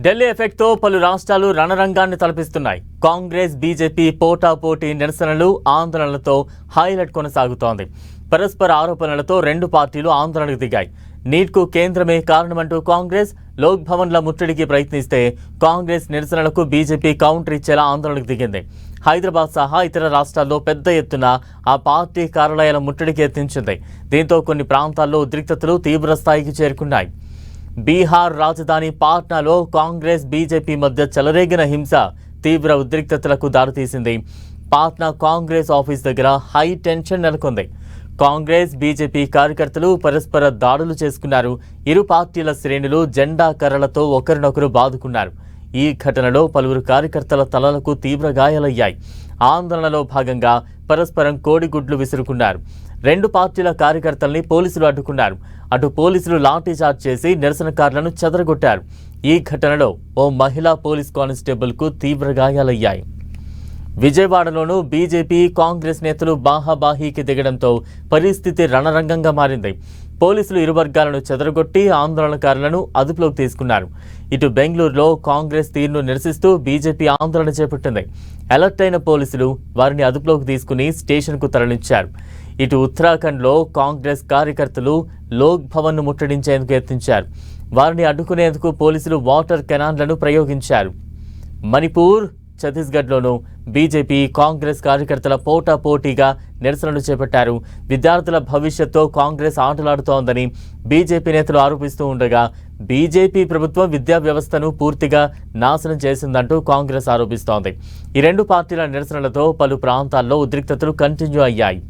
ఢిల్లీ ఎఫెక్ట్తో పలు రాష్ట్రాలు రణరంగాన్ని తలపిస్తున్నాయి. కాంగ్రెస్ బీజేపీ పోటాపోటీ నిరసనలు ఆందోళనలతో హైలైట్ కొనసాగుతోంది. పరస్పర ఆరోపణలతో రెండు పార్టీలు ఆందోళనకు దిగాయి. నీట్కు కేంద్రమే కారణమంటూ కాంగ్రెస్ లోక్ భవన్ల ముట్టడికి ప్రయత్నిస్తే కాంగ్రెస్ నిరసనలకు బీజేపీ కౌంటర్ ఇచ్చేలా ఆందోళనకు దిగింది. హైదరాబాద్ సహా ఇతర రాష్ట్రాల్లో పెద్ద ఎత్తున ఆ పార్టీ కార్యాలయాల ముట్టడికి యత్నించింది. దీంతో కొన్ని ప్రాంతాల్లో ఉద్రిక్తతలు తీవ్రస్థాయికి చేరుకున్నాయి. బీహార్ రాజధాని పాట్నాలో కాంగ్రెస్ బీజేపీ మధ్య చెలరేగిన హింస తీవ్ర ఉద్రిక్తతలకు దారితీసింది. పాట్నా కాంగ్రెస్ ఆఫీస్ దగ్గర హై టెన్షన్ నెలకొంది. కాంగ్రెస్ బీజేపీ కార్యకర్తలు పరస్పర దాడులు చేసుకున్నారు. ఇరు పార్టీల శ్రేణులు జెండా కర్రలతో ఒకరినొకరు బాదుకున్నారు. ఈ ఘటనలో పలువురు కార్యకర్తల తలలకు తీవ్ర గాయాలయ్యాయి. ఆందోళనలో భాగంగా పరస్పరం కోడిగుడ్లు విసురుకున్నారు. రెండు పార్టీల కార్యకర్తల్ని పోలీసులు అడ్డుకున్నారు. అటు పోలీసులు లాఠీచార్జ్ చేసి నిరసనకారులను చెదరగొట్టారు. ఈ ఘటనలో ఓ మహిళా పోలీస్ కానిస్టేబుల్కు తీవ్ర గాయాలయ్యాయి. విజయవాడలోనూ బీజేపీ కాంగ్రెస్ నేతలు బాహాబాహీకి దిగడంతో పరిస్థితి రణరంగంగా మారింది. పోలీసులు ఇరు వర్గాలను చెదరగొట్టి ఆందోళనకారులను అదుపులోకి తీసుకున్నారు. ఇటు బెంగళూరులో కాంగ్రెస్ తీరును నిరసిస్తూ బీజేపీ ఆందోళన చేపట్టింది. అలర్ట్ అయిన పోలీసులు వారిని అదుపులోకి తీసుకుని స్టేషన్కు తరలించారు. ఇటు ఉత్తరాఖండ్లో కాంగ్రెస్ కార్యకర్తలు లోక్ భవన్ను ముట్టడించేందుకు యత్నించారు. వారిని అడ్డుకునేందుకు పోలీసులు వాటర్ కెనాన్లను ప్రయోగించారు. మణిపూర్, ఛత్తీస్గఢ్లోనూ బీజేపీ కాంగ్రెస్ కార్యకర్తల పోటాపోటీగా నిరసనలు చేపట్టారు. విద్యార్థుల భవిష్యత్తుతో కాంగ్రెస్ ఆటలాడుతోందని బీజేపీ నేతలు ఆరోపిస్తూ ఉండగా బీజేపీ ప్రభుత్వం విద్యా వ్యవస్థను పూర్తిగా నాశనం చేసిందంటూ కాంగ్రెస్ ఆరోపిస్తోంది. ఈ రెండు పార్టీల నిరసనలతో పలు ప్రాంతాల్లో ఉద్రిక్తతలు కంటిన్యూ అయ్యాయి.